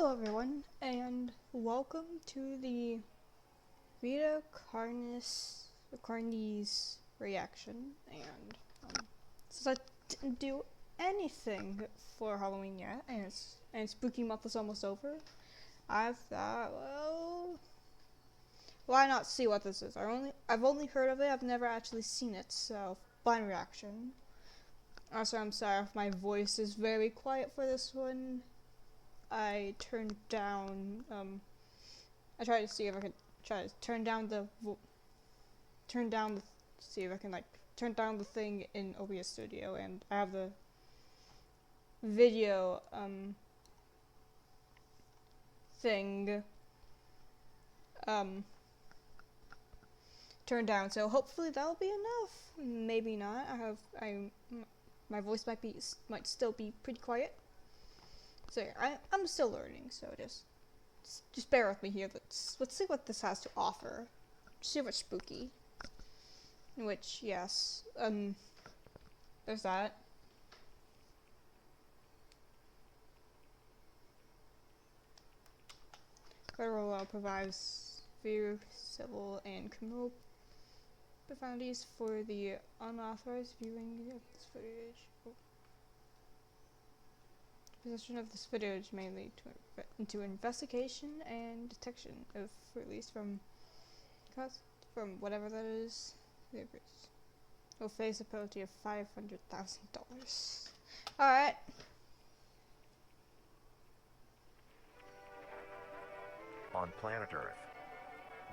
Hello everyone, and welcome to the Vita Carnis reaction. And since I didn't do anything for Halloween yet, and spooky month is almost over, I thought, well, why not see what this is? I've only heard of it. I've never actually seen it, so blind reaction. Also, I'm sorry if my voice is very quiet for this one. I turned down, I tried to see if I could try to see if I can, turn down the thing in OBS Studio, and I have the video, thing, turned down, so hopefully that'll be enough. Maybe not. My voice might still be pretty quiet. So yeah, I'm still learning, so just bear with me here. Let's see what this has to offer. Super spooky. Which, yes, there's that. Federal law provides severe civil and criminal penalties for the unauthorized viewing of this footage. Possession of this footage may lead into investigation and detection of release from whatever that is. Will face a penalty of $500,000. All right. On planet Earth,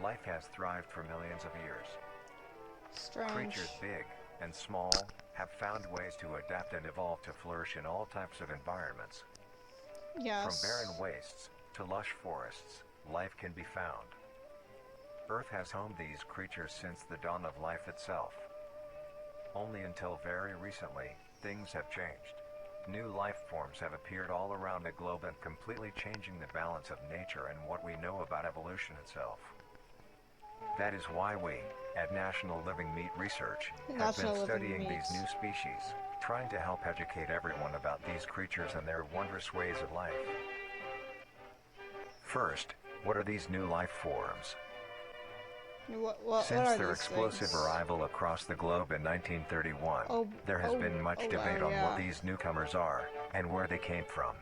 life has thrived for millions of years. Strange. Creatures big and small have found ways to adapt and evolve to flourish in all types of environments. Yes. From barren wastes to lush forests, life can be found. Earth has homed these creatures since the dawn of life itself. Only until very recently, things have changed. New life forms have appeared all around the globe and completely changing the balance of nature and what we know about evolution itself. That is why we, at National Living Meat Research, have been studying these new species, trying to help educate everyone about these creatures and their wondrous ways of life. First, what are these new life forms? Since their explosive arrival across the globe in 1931, there has been much debate on what these newcomers are and where they came from.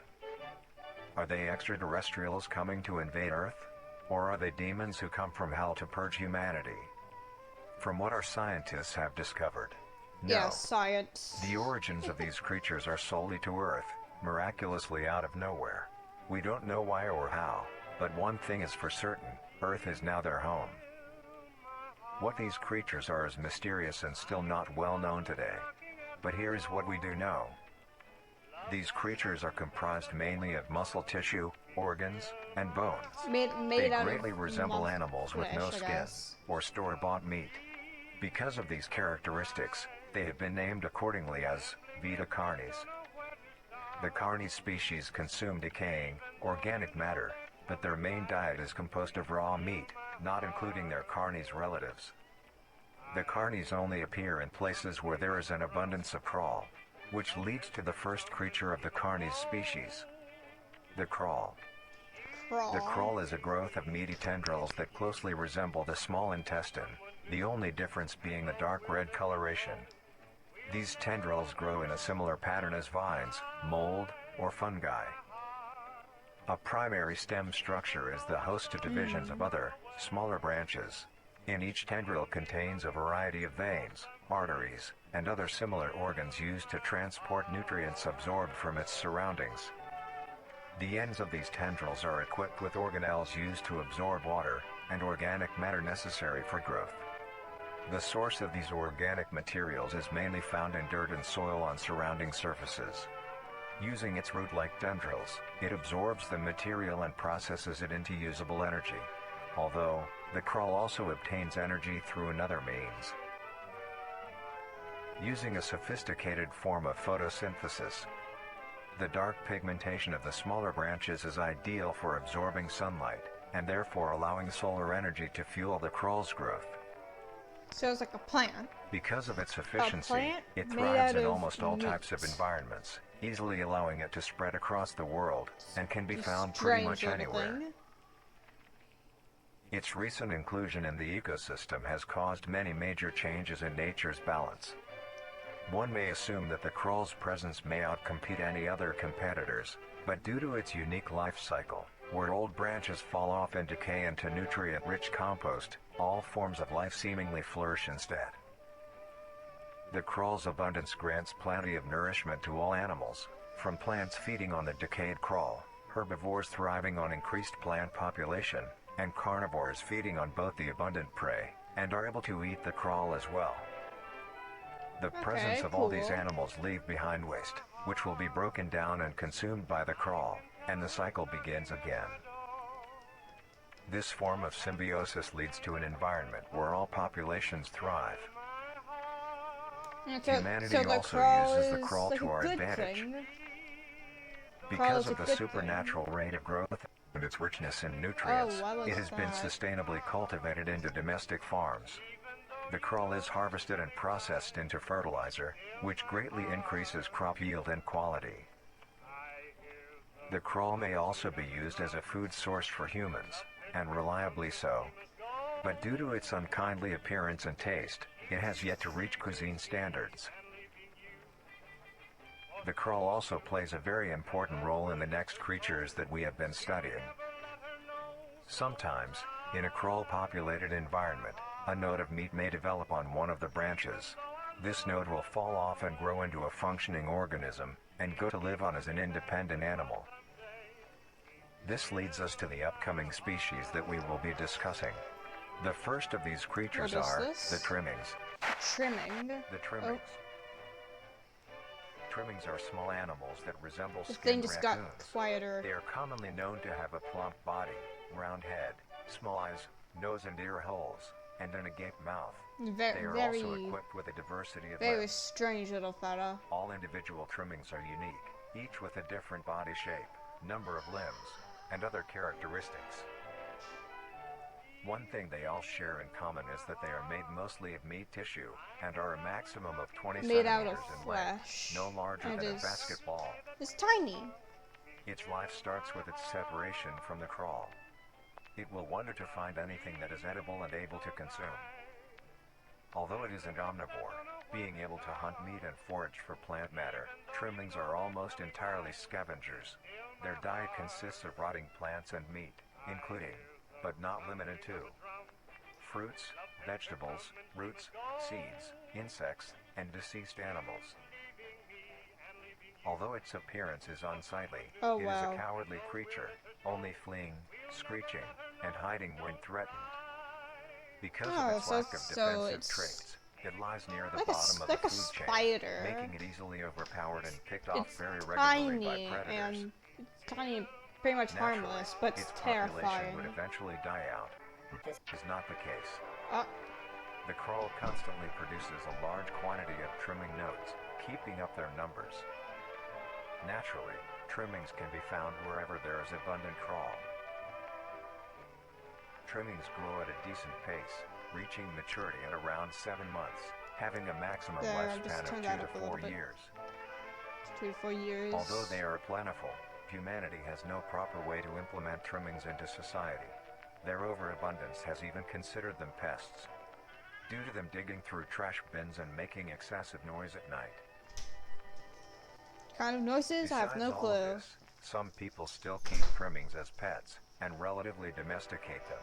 Are they extraterrestrials coming to invade Earth? Or are they demons who come from hell to purge humanity? From what our scientists have discovered, no. Yes, science. The origins of these creatures are solely to Earth, miraculously out of nowhere. We don't know why or how, but one thing is for certain, Earth is now their home. What these creatures are is mysterious and still not well known today. But here is what we do know. These creatures are comprised mainly of muscle tissue, organs, and bones. They greatly resemble animals with no skin, or store-bought meat. Because of these characteristics, they have been named accordingly as Vita Carnis. The Carnis species consume decaying, organic matter, but their main diet is composed of raw meat, not including their Carnis relatives. The Carnis only appear in places where there is an abundance of crawl, which leads to the first creature of the Carnis species, the crawl. The crawl is a growth of meaty tendrils that closely resemble the small intestine, the only difference being the dark red coloration. These tendrils grow in a similar pattern as vines, mold, or fungi. A primary stem structure is the host to divisions of other, smaller branches. In each tendril contains a variety of veins, arteries, and other similar organs used to transport nutrients absorbed from its surroundings. The ends of these tendrils are equipped with organelles used to absorb water and organic matter necessary for growth. The source of these organic materials is mainly found in dirt and soil on surrounding surfaces. Using its root-like tendrils, it absorbs the material and processes it into usable energy. Although, the crawl also obtains energy through another means. Using a sophisticated form of photosynthesis, the dark pigmentation of the smaller branches is ideal for absorbing sunlight, and therefore allowing solar energy to fuel the crawl's growth. So it's like a plant. Because of its efficiency, it thrives in almost all types of environments, easily allowing it to spread across the world and can be found pretty much anywhere. Its recent inclusion in the ecosystem has caused many major changes in nature's balance. One may assume that the crawl's presence may outcompete any other competitors, but due to its unique life cycle, where old branches fall off and decay into nutrient-rich compost, all forms of life seemingly flourish instead. The crawl's abundance grants plenty of nourishment to all animals, from plants feeding on the decayed crawl, herbivores thriving on increased plant population, and carnivores feeding on both the abundant prey, and are able to eat the crawl as well. The presence of all these animals leave behind waste, which will be broken down and consumed by the crawl, and the cycle begins again. This form of symbiosis leads to an environment where all populations thrive. Humanity also uses the crawl to our advantage. Because of the supernatural rate of growth and its richness in nutrients, it has been sustainably cultivated into domestic farms. The crawl is harvested and processed into fertilizer, which greatly increases crop yield and quality. The crawl may also be used as a food source for humans, and reliably so. But due to its unkindly appearance and taste, it has yet to reach cuisine standards. The crawl also plays a very important role in the next creatures that we have been studying. Sometimes, in a crawl-populated environment, a node of meat may develop on one of the branches. This node will fall off and grow into a functioning organism, and go to live on as an independent animal. This leads us to the upcoming species that we will be discussing. The first of these creatures are the trimmings. The trimmings. Trimmings are small animals that resemble skinned raccoons. Got quieter. They are commonly known to have a plump body, round head, small eyes, nose and ear holes, and an agape mouth. They are also equipped with a diversity of very limbs. Strange little fella. All individual trimmings are unique, each with a different body shape, number of limbs, and other characteristics. One thing they all share in common is that they are made mostly of meat tissue, and are a maximum of 20 made centimeters out of in flesh. length, no larger than a basketball. It's tiny. Its life starts with its separation from the crawl. It will wonder to find anything that is edible and able to consume. Although it is an omnivore, being able to hunt meat and forage for plant matter, trimmings are almost entirely scavengers. Their diet consists of rotting plants and meat, including, but not limited to, fruits, vegetables, roots, seeds, insects, and deceased animals. Although its appearance is unsightly, it is a cowardly creature, only fleeing, screeching, and hiding when threatened. Because of its lack of defensive traits, it lies near the bottom of the food chain, making it easily overpowered and picked off very regularly by predators. And it's tiny and pretty much harmless, but it's terrifying. Population would eventually die out. This is not the case. The crawl constantly produces a large quantity of trimming nodes, keeping up their numbers. Naturally, trimmings can be found wherever there is abundant crawl. Trimmings grow at a decent pace, reaching maturity at around 7 months, having a maximum lifespan of 2 to 4 years. 2 to 4 years. Although they are plentiful, humanity has no proper way to implement trimmings into society. Their overabundance has even considered them pests, due to them digging through trash bins and making excessive noise at night. Kind of noises? I have no clue. Some people still keep trimmings as pets, and relatively domesticate them.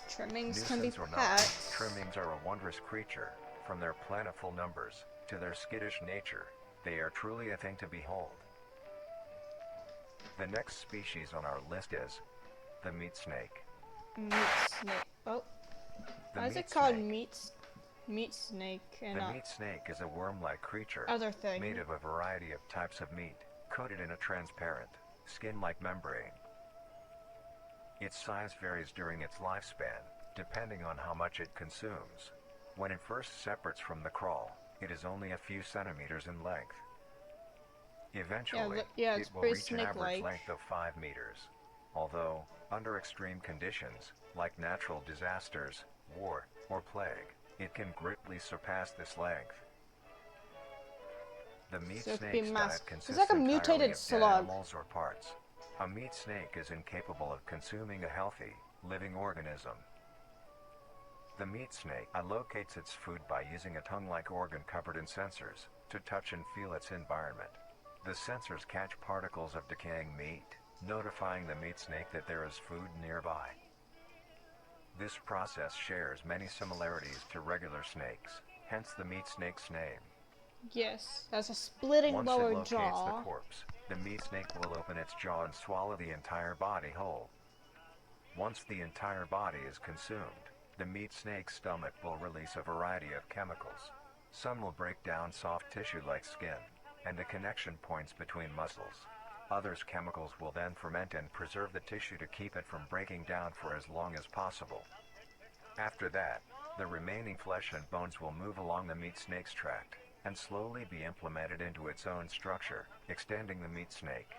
Trimmings can be pets. Trimmings are a wondrous creature. From their plentiful numbers to their skittish nature, they are truly a thing to behold. The next species on our list is the meat snake. Meat snake. Oh. Why is it called meat snake and the meat snake is a worm-like creature made of a variety of types of meat, coated in a transparent, skin-like membrane. Its size varies during its lifespan, depending on how much it consumes. When it first separates from the crawl, it is only a few centimeters in length. Eventually, it will reach an average length of 5 meters. Although, under extreme conditions, like natural disasters, war, or plague, it can greatly surpass this length. The meat So it could be snake's mass. diet consists It's like a entirely mutated of dead slug. animals or parts. A meat snake is incapable of consuming a healthy, living organism. The meat snake locates its food by using a tongue-like organ covered in sensors to touch and feel its environment. The sensors catch particles of decaying meat, notifying the meat snake that there is food nearby. This process shares many similarities to regular snakes, hence the meat snake's name. Yes, has a splitting Once lower it locates jaw. the corpse, the meat snake will open its jaw and swallow the entire body whole. Once the entire body is consumed, the meat snake's stomach will release a variety of chemicals. Some will break down soft tissue like skin and the connection points between muscles. Others chemicals will then ferment and preserve the tissue to keep it from breaking down for as long as possible. After that, the remaining flesh and bones will move along the meat snake's tract and slowly be implemented into its own structure, extending the meat snake.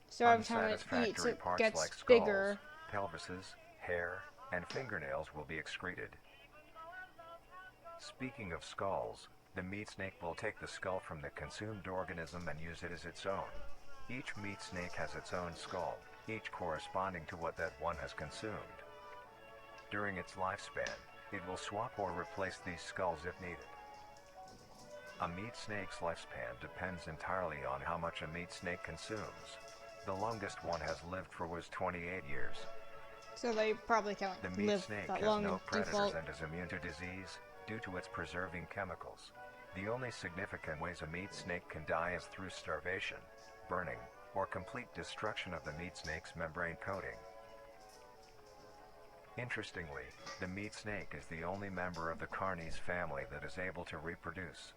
So every time it eats, it parts gets like skulls, bigger. pelvises, hair, and fingernails will be excreted. Speaking of skulls, the meat snake will take the skull from the consumed organism and use it as its own. Each meat snake has its own skull, each corresponding to what that one has consumed. During its lifespan, it will swap or replace these skulls if needed. A meat snake's lifespan depends entirely on how much a meat snake consumes. The longest one has lived for was 28 years. So they probably can't The meat live snake that has long no in predators default. and is immune to disease due to its preserving chemicals. The only significant ways a meat snake can die is through starvation, burning, or complete destruction of the meat snake's membrane coating. Interestingly, the meat snake is the only member of the Carnis family that is able to reproduce.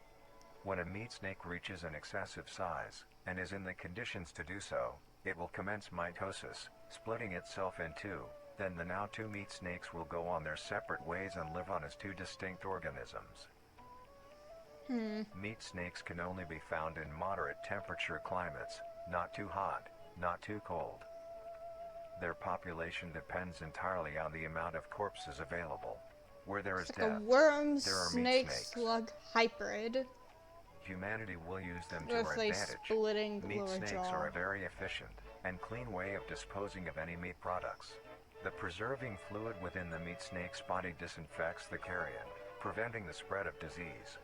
When a meat snake reaches an excessive size, and is in the conditions to do so, it will commence mitosis, splitting itself in two. Then the now two meat snakes will go on their separate ways and live on as two distinct organisms. Meat snakes can only be found in moderate temperature climates, not too hot, not too cold. Their population depends entirely on the amount of corpses available. Where there is It's like death, a worm there are meat snake snakes. slug hybrid Humanity will use them to with our a advantage. splitting Meat lower snakes jaw. are a very efficient and clean way of disposing of any meat products. The preserving fluid within the meat snake's body disinfects the carrion, preventing the spread of disease.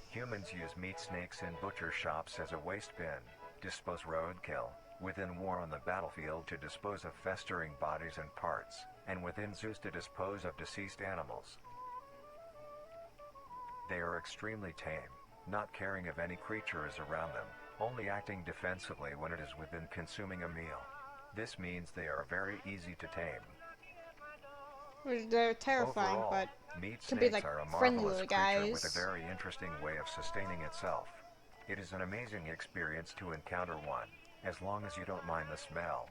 Humans use meat snakes in butcher shops as a waste bin, dispose roadkill, within war on the battlefield to dispose of festering bodies and parts, and within zoos to dispose of deceased animals. They are extremely tame, not caring if any creature is around them, only acting defensively when it is within consuming a meal. This means they are very easy to tame. They're terrifying, Overall, but meat could be snakes like are a friendly marvelous little creature with a guys. very interesting way of sustaining itself. It is an amazing experience to encounter one, as long as you don't mind the smell.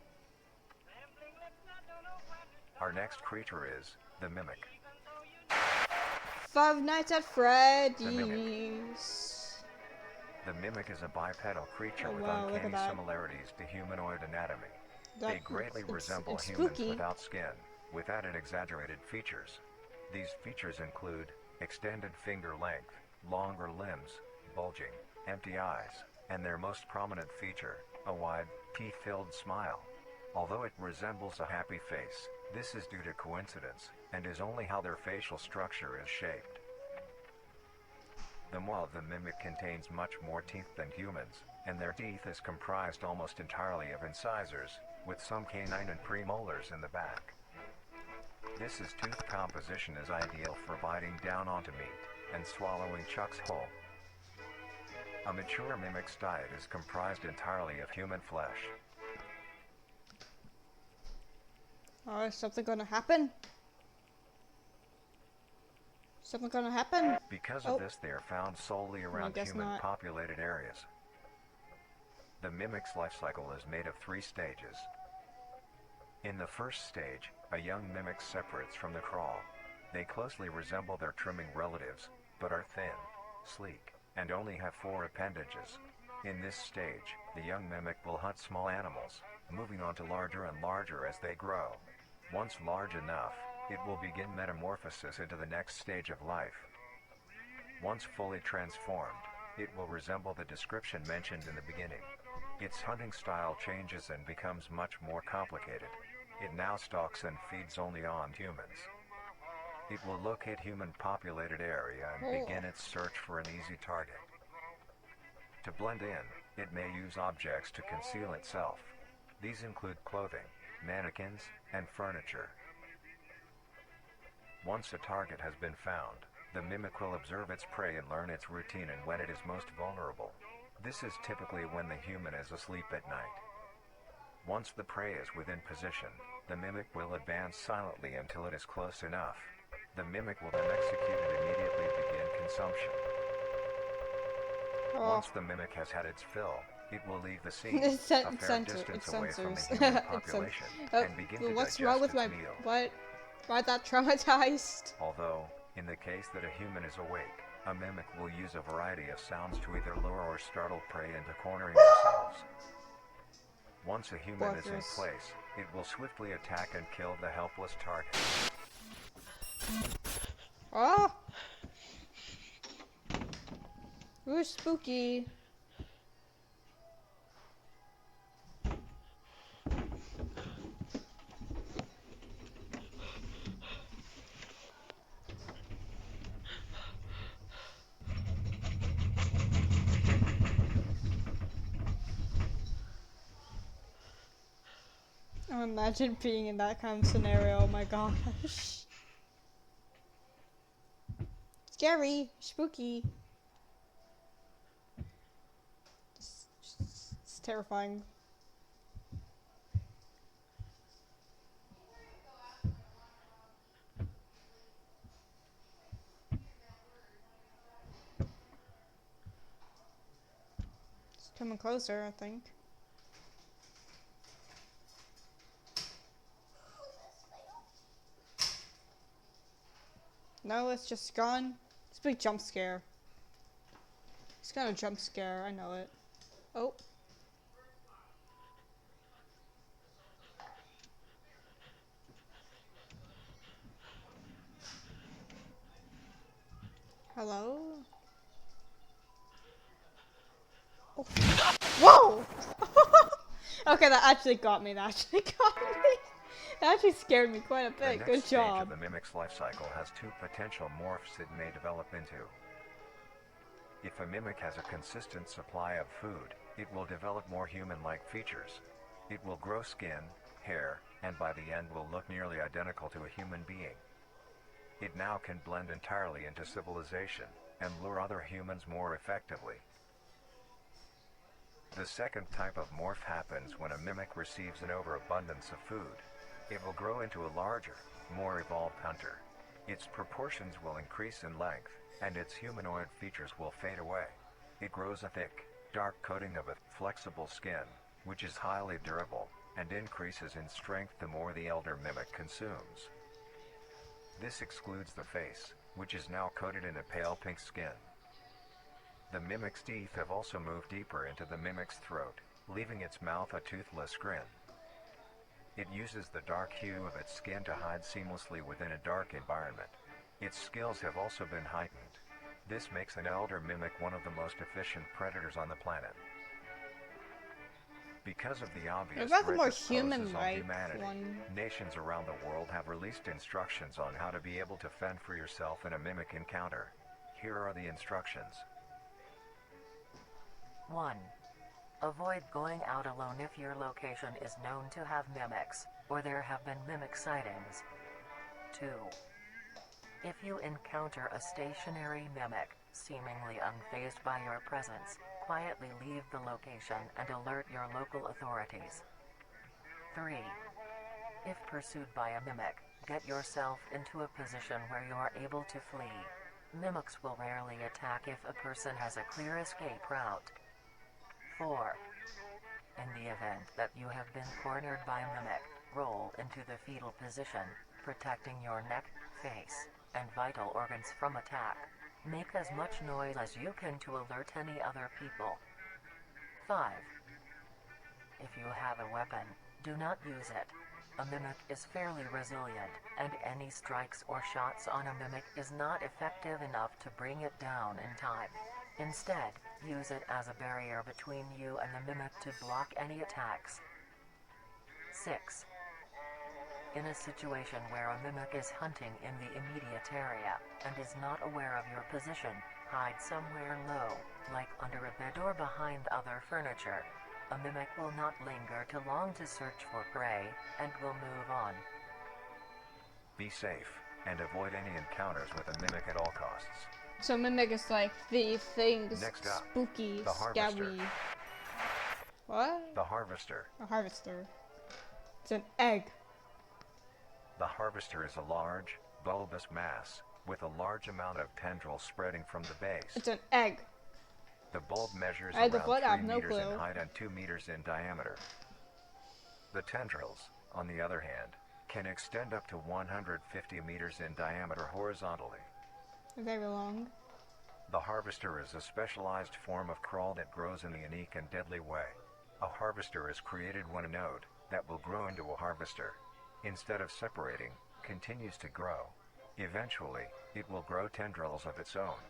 Our next creature is the mimic. Five Nights at Freddy's. The mimic is a bipedal creature Oh, with wow, look at uncanny that. similarities to humanoid anatomy. That They greatly resemble it's humans spooky. without skin, with added exaggerated features. These features include extended finger length, longer limbs, bulging, empty eyes, and their most prominent feature, a wide, teeth-filled smile. Although it resembles a happy face, this is due to coincidence, and is only how their facial structure is shaped. The maw of the mimic contains much more teeth than humans, and their teeth is comprised almost entirely of incisors, with some canine and premolars in the back. This tooth composition is ideal for biting down onto meat and swallowing chunks whole. A mature mimic's diet is comprised entirely of human flesh. Oh, is something gonna happen? Something gonna happen? Because Oh. of this, they are found solely around guess not. human-populated areas. The mimic's life cycle is made of 3 stages. In the first stage, a young mimic separates from the crawl. They closely resemble their trimming relatives, but are thin, sleek, and only have 4 appendages. In this stage, the young mimic will hunt small animals, moving on to larger and larger as they grow. Once large enough, it will begin metamorphosis into the next stage of life. Once fully transformed, it will resemble the description mentioned in the beginning. Its hunting style changes and becomes much more complicated. It now stalks and feeds only on humans. It will locate human-populated area and begin its search for an easy target. To blend in, it may use objects to conceal itself. These include clothing, mannequins, and furniture. Once a target has been found, the mimic will observe its prey and learn its routine and when it is most vulnerable. This is typically when the human is asleep at night. Once the prey is within position, the mimic will advance silently until it is close enough. The mimic will then execute and immediately begin consumption. Once the mimic has had its fill, it will leave the scene a fair distance away from the human population and begin to what's digest wrong with its my meal. Why that traumatized? Although, in the case that a human is awake, a mimic will use a variety of sounds to either lure or startle prey into cornering themselves. Once a human is in place, it will swiftly attack and kill the helpless target. Oh! Ooh, spooky. Imagine being in that kind of scenario, oh my gosh. Scary, spooky. It's terrifying. It's coming closer, I think. No, it's just gone. It's a big jump scare. It's got a jump scare, I know it. Oh. Hello? Oh. Whoa! Okay, that actually got me. That actually scared me quite a bit. Good job. The next stage of the mimic's life cycle has two potential morphs it may develop into. If a mimic has a consistent supply of food, it will develop more human-like features. It will grow skin, hair, and by the end will look nearly identical to a human being. It now can blend entirely into civilization and lure other humans more effectively. The second type of morph happens when a mimic receives an overabundance of food. It will grow into a larger, more evolved hunter. Its proportions will increase in length, and its humanoid features will fade away. It grows a thick, dark coating of a flexible skin, which is highly durable, and increases in strength the more the elder mimic consumes. This excludes the face, which is now coated in a pale pink skin. The mimic's teeth have also moved deeper into the mimic's throat, leaving its mouth a toothless grin. It uses the dark hue of its skin to hide seamlessly within a dark environment. Its skills have also been heightened. This makes an elder mimic one of the most efficient predators on the planet. Because of the obvious threat that poses on humanity, nations around the world have released instructions on how to be able to fend for yourself in a mimic encounter. Here are the instructions. 1. Avoid going out alone if your location is known to have mimics, or there have been mimic sightings. 2. If you encounter a stationary mimic, seemingly unfazed by your presence, quietly leave the location and alert your local authorities. 3. If pursued by a mimic, get yourself into a position where you are able to flee. Mimics will rarely attack if a person has a clear escape route. 4. In the event that you have been cornered by a mimic, roll into the fetal position, protecting your neck, face, and vital organs from attack. Make as much noise as you can to alert any other people. 5. If if you have a weapon, do not use it. A mimic is fairly resilient, and any strikes or shots on a mimic is not effective enough to bring it down in time. Instead, use it as a barrier between you and the mimic to block any attacks. 6. In a situation where a mimic is hunting in the immediate area and is not aware of your position, hide somewhere low, like under a bed or behind other furniture. A mimic will not linger too long to search for prey and will move on. Be safe and avoid any encounters with a mimic at all costs. So mimic is like the things Next up, spooky, the harvester. scary. What? The harvester. A harvester. It's an egg. The harvester is a large, bulbous mass with a large amount of tendrils spreading from the base. It's an egg. The bulb measures I around have 3 no meters clue. in height and 2 meters in diameter. The tendrils, on the other hand, can extend up to 150 meters in diameter horizontally. Very long. The harvester is a specialized form of crawl that grows in a unique and deadly way. A harvester is created when a node that will grow into a harvester, instead of separating, continues to grow. Eventually, it will grow tendrils of its own.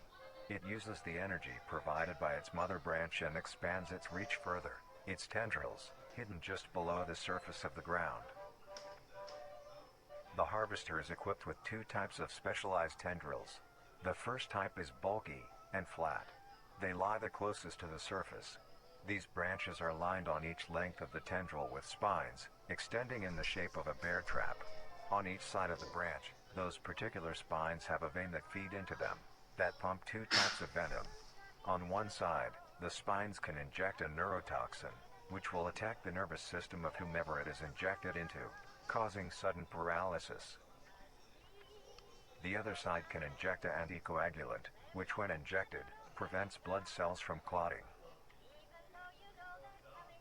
It uses the energy provided by its mother branch and expands its reach further. Its tendrils, hidden just below the surface of the ground. The harvester is equipped with 2 types of specialized tendrils. The first type is bulky and flat. They lie the closest to the surface. These branches are lined on each length of the tendril with spines, extending in the shape of a bear trap. On each side of the branch, those particular spines have a vein that feed into them, that pump 2 types of venom. On one side, the spines can inject a neurotoxin, which will attack the nervous system of whomever it is injected into, causing sudden paralysis. The other side can inject an anticoagulant, which when injected, prevents blood cells from clotting.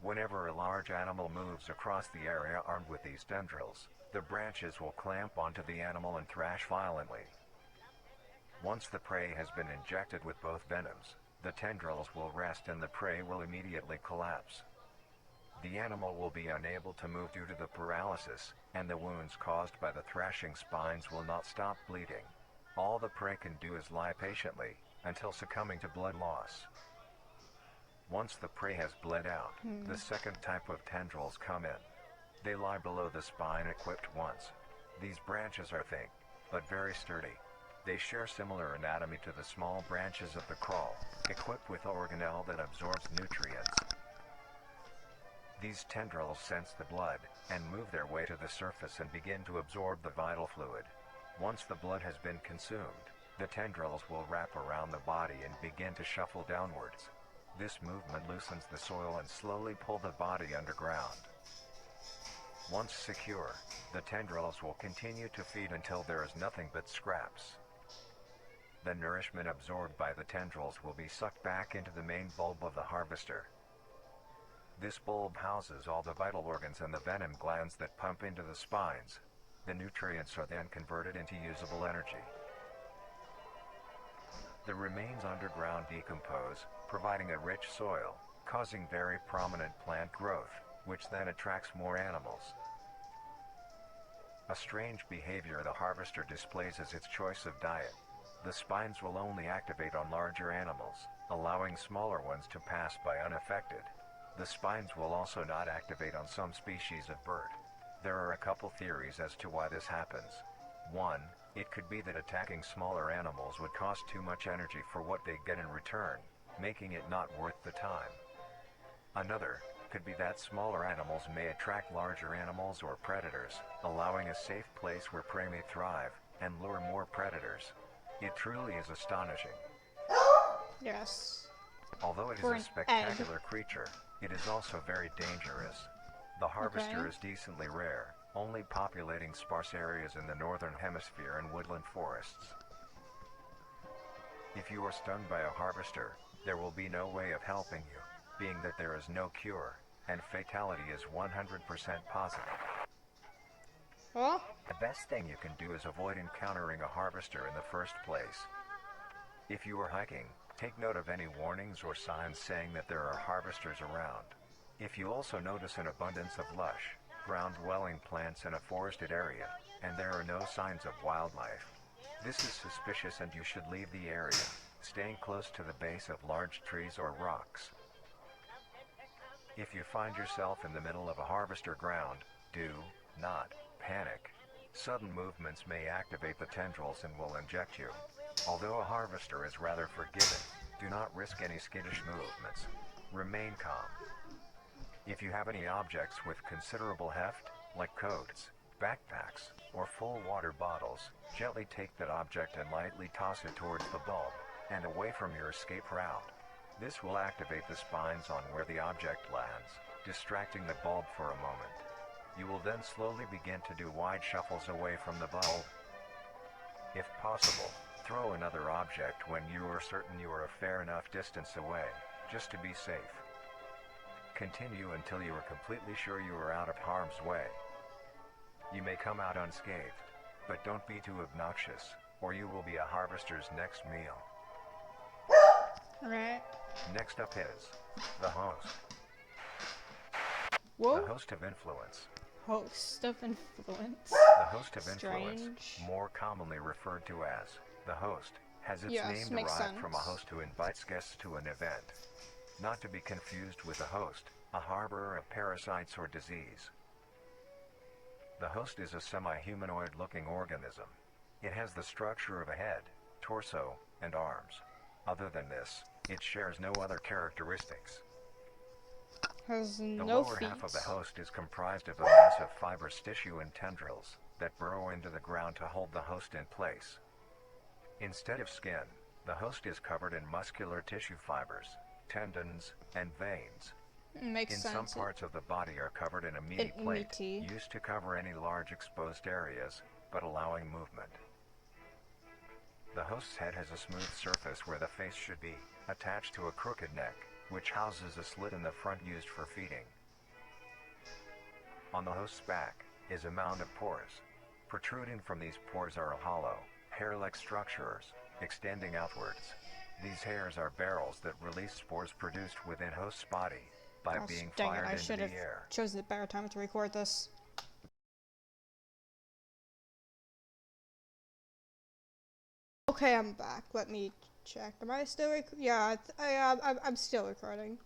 Whenever a large animal moves across the area armed with these tendrils, the branches will clamp onto the animal and thrash violently. Once the prey has been injected with both venoms, the tendrils will rest and the prey will immediately collapse. The animal will be unable to move due to the paralysis, and the wounds caused by the thrashing spines will not stop bleeding. All the prey can do is lie patiently, until succumbing to blood loss. Once the prey has bled out, the second type of tendrils come in. They lie below the spine equipped once. These branches are thick, but very sturdy. They share similar anatomy to the small branches of the crawl, equipped with organelle that absorbs nutrients. These tendrils sense the blood, and move their way to the surface and begin to absorb the vital fluid. Once the blood has been consumed, the tendrils will wrap around the body and begin to shuffle downwards. This movement loosens the soil and slowly pull the body underground. Once secure, the tendrils will continue to feed until there is nothing but scraps. The nourishment absorbed by the tendrils will be sucked back into the main bulb of the harvester. This bulb houses all the vital organs and the venom glands that pump into the spines. The nutrients are then converted into usable energy. The remains underground decompose, providing a rich soil, causing very prominent plant growth, which then attracts more animals. A strange behavior the harvester displays is its choice of diet. The spines will only activate on larger animals, allowing smaller ones to pass by unaffected. The spines will also not activate on some species of bird. There are a couple theories as to why this happens. 1. It could be that attacking smaller animals would cost too much energy for what they get in return, making it not worth the time. Another could be that smaller animals may attract larger animals or predators, allowing a safe place where prey may thrive and lure more predators. It truly is astonishing. Yes. Although it is For a an spectacular creature, it is also very dangerous. The harvester Okay. is decently rare, only populating sparse areas in the northern hemisphere and woodland forests. If you are stung by a harvester, there will be no way of helping you, being that there is no cure, and fatality is 100% positive. Oh, The best thing you can do is avoid encountering a harvester in the first place. If you are hiking, take note of any warnings or signs saying that there are harvesters around. If you also notice an abundance of lush, ground-dwelling plants in a forested area, and there are no signs of wildlife, this is suspicious and you should leave the area, staying close to the base of large trees or rocks. If you find yourself in the middle of a harvester ground, do not panic. Sudden movements may activate the tendrils and will inject you. Although a harvester is rather forgiving, do not risk any skittish movements. Remain calm. If you have any objects with considerable heft, like coats, backpacks, or full water bottles, gently take that object and lightly toss it towards the bulb, and away from your escape route. This will activate the spines on where the object lands, distracting the bulb for a moment. You will then slowly begin to do wide shuffles away from the bulb. If possible, throw another object when you are certain you are a fair enough distance away, just to be safe. Continue until you are completely sure you are out of harm's way. You may come out unscathed, but don't be too obnoxious, or you will be a harvester's next meal. Alright. Next up is the host. Whoa. The host of influence. Host of influence. The host of influence, Strange. more commonly referred to as the host, has its Yes, name makes derived from a sense. host who invites guests to an event. Not to be confused with a host, a harborer of parasites or disease. The host is a semi-humanoid looking organism. It has the structure of a head, torso, and arms. Other than this, it shares no other characteristics. Has The no lower feet. half of the host is comprised of a mass of fibrous tissue and tendrils that burrow into the ground to hold the host in place. Instead of skin, the host is covered in muscular tissue fibers, tendons, and veins. Makes In sense. some parts of the body are covered in a meaty An plate, meaty. used to cover any large exposed areas, but allowing movement. The host's head has a smooth surface where the face should be, attached to a crooked neck, which houses a slit in the front used for feeding. On the host's back is a mound of pores. Protruding from these pores are hollow, hair-like structures, extending outwards. These hairs are barrels that release spores produced within host's body by Gosh, being dang it, fired I into should have the air. chosen a better time to record this. Okay, I'm back. Let me check. Am I still yeah, I'm still recording.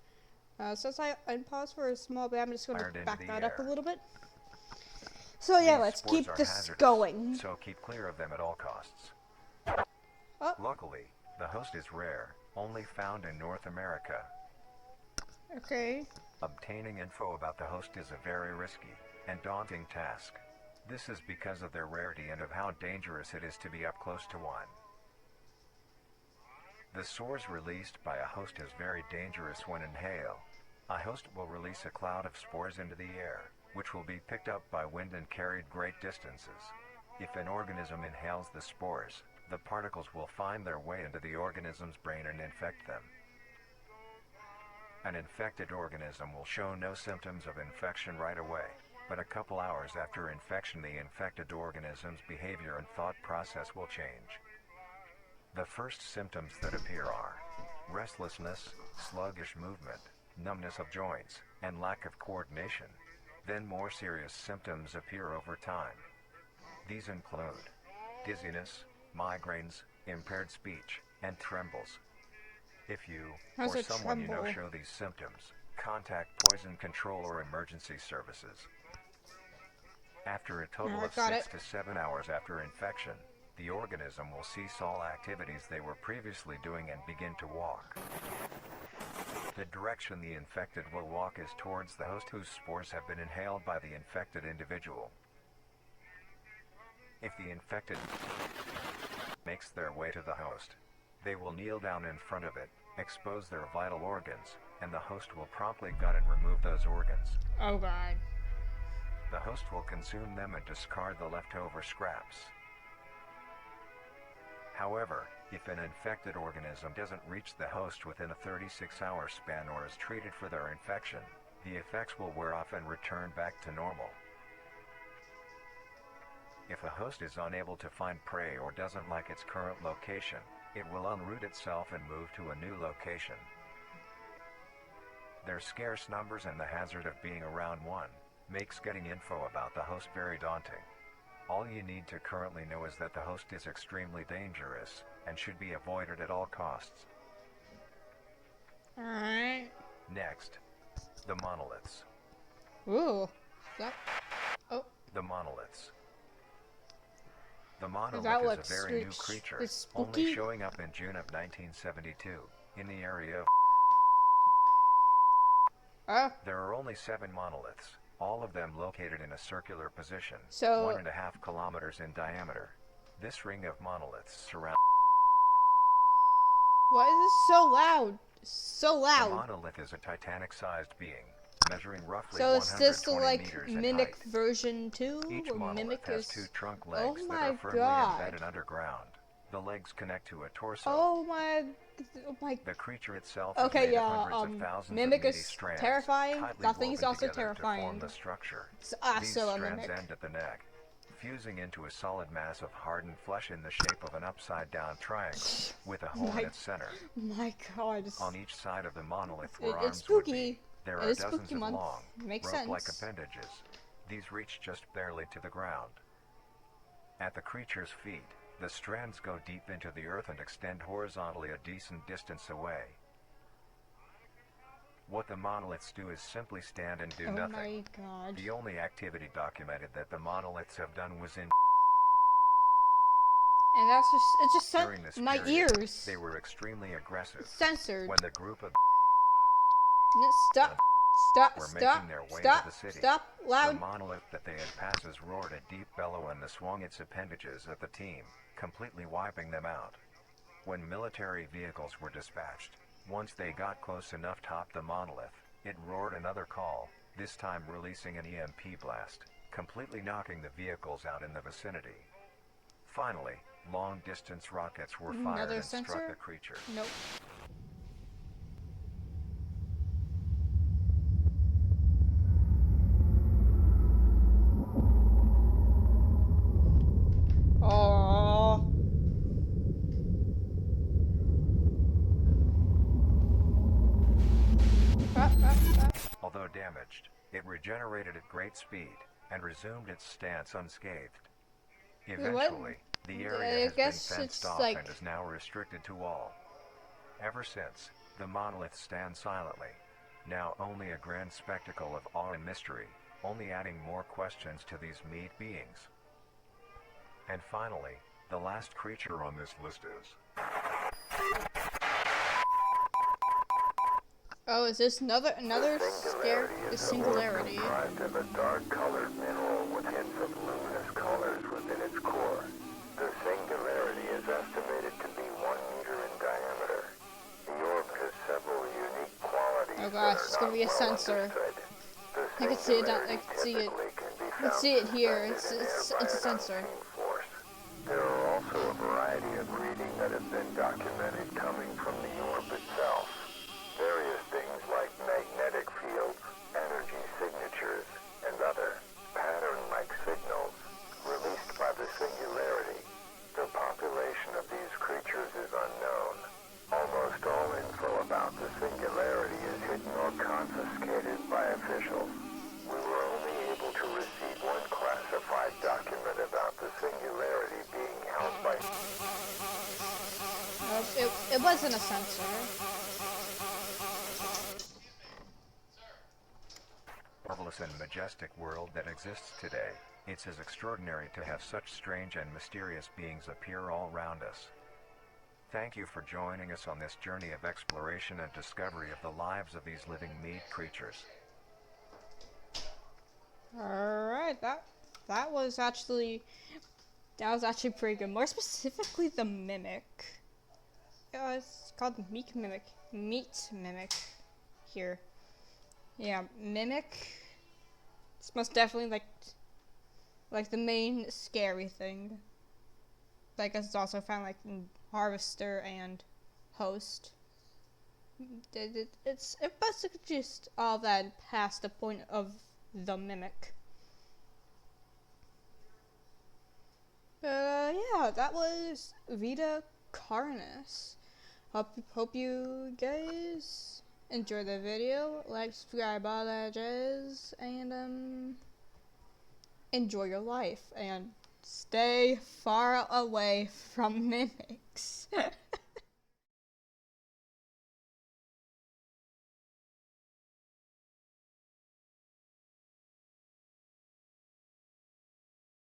Since I unpaused for a small bit, I'm just going Fired to into back the that up a air. little bit. So yeah, These let's spores keep are this hazardous, going. so keep clear of them at all costs. Oh. Luckily, the host is rare, only found in North America. Okay. Obtaining info about the host is a very risky and daunting task. This is because of their rarity and of how dangerous it is to be up close to one. The spores released by a host is very dangerous when inhaled. A host will release a cloud of spores into the air, which will be picked up by wind and carried great distances. If an organism inhales the spores, the particles will find their way into the organism's brain and infect them. An infected organism will show no symptoms of infection right away, but a couple hours after infection the infected organism's behavior and thought process will change. The first symptoms that appear are restlessness, sluggish movement, numbness of joints, and lack of coordination. Then more serious symptoms appear over time. These include dizziness, migraines, impaired speech, and trembles. If you How's or a someone you know tremble? show these symptoms, contact poison control or emergency services. After a total Alright, of got 6 it. to 7 hours after infection, the organism will cease all activities they were previously doing and begin to walk. The direction the infected will walk is towards the host whose spores have been inhaled by the infected individual. If the infected makes their way to the host, they will kneel down in front of it, expose their vital organs, and the host will promptly gut and remove those organs. Oh god. The host will consume them and discard the leftover scraps. However, if an infected organism doesn't reach the host within a 36-hour span or is treated for their infection, the effects will wear off and return back to normal. If a host is unable to find prey or doesn't like its current location, it will unroot itself and move to a new location. Their scarce numbers and the hazard of being around one makes getting info about the host very daunting. All you need to currently know is that the host is extremely dangerous and should be avoided at all costs. Alright. Next, the monoliths. Ooh. That. Oh. The monoliths. The monolith That is looks a very new creature, spooky. only showing up in June of 1972 in the area of. There are only 7 monoliths, all of them located in a circular position, so 1.5 kilometers in diameter. This ring of monoliths surrounds. Why is this so loud? So loud. The monolith is a Titanic-sized being, measuring roughly So is this the 120 meters in Mimic height. version 2? Each Or monolith Mimic has is... 2 trunk Oh legs that my are firmly god. embedded underground. The legs connect to a torso. Oh my... The creature itself Okay, is made yeah, of hundreds of thousands Mimic of meaty is strands, terrifying. tightly That thing is woven also together terrifying. to form the structure. It's These also a strands Mimic. end at the neck, fusing into a solid mass of hardened flesh in the shape of an upside-down triangle, with a hole in its center. My god. On each side of the monolith It's where arms spooky. would be, there It are is dozens spooky of month. long, Makes rope-like sense. appendages. These reach just barely to the ground. At the creature's feet, the strands go deep into the earth and extend horizontally a decent distance away. What the monoliths do is simply stand and do nothing. Oh my god. The only activity documented that the monoliths have done was in. And that's just, it just During this my period, ears. they were extremely aggressive. Censored. When the group of Stop. were Stop. making their way Stop. to the city, Stop. Loud. the monolith that they had passes roared a deep bellow and swung its appendages at the team, completely wiping them out. When military vehicles were dispatched, once they got close enough top the monolith, it roared another call, this time releasing an EMP blast, completely knocking the vehicles out in the vicinity. Finally, long-distance rockets were fired Another and sensor? struck the creature. Nope. Oh. Although damaged, it regenerated at great speed and resumed its stance unscathed. Eventually, the area has been fenced off and is now restricted to all. Ever since, the monolith stands silently, now only a grand spectacle of awe and mystery, only adding more questions to these meat beings. And finally, the last creature on this list is... Oh, is this another scare? The singularity. Comprised of a dark-colored mineral with hints of luminous colors within its core. The singularity is estimated to be 1 meter in diameter. The orb has several unique qualities. Oh gosh, it's gonna be a sensor. I can see it. I can see it. I can see it here. It's a sensor. There are also a variety of reading that have been documented coming from the orb itself. Various things like magnetic fields, energy signatures, and other pattern-like signals released by the singularity. The population of these creatures is unknown. Almost all info about the singularity is hidden or confiscated by officials. We were only able to receive one classified document about the singularity being held by... It wasn't a sensor. Marvelous and majestic world that exists today, it's as extraordinary to have such strange and mysterious beings appear all around us. Thank you for joining us on this journey of exploration and discovery of the lives of these living meat creatures. Alright, that was actually pretty good. More specifically, the mimic. It's called Meat Mimic. Here. Yeah, mimic. It's most definitely like the main scary thing. Like it's also found like in Harvester and Host. It's basically just all that past the point of the mimic. Yeah, that was Vita Carnis. Hope you guys enjoy the video, like, subscribe, all that jazz, and enjoy your life and stay far away from mimics.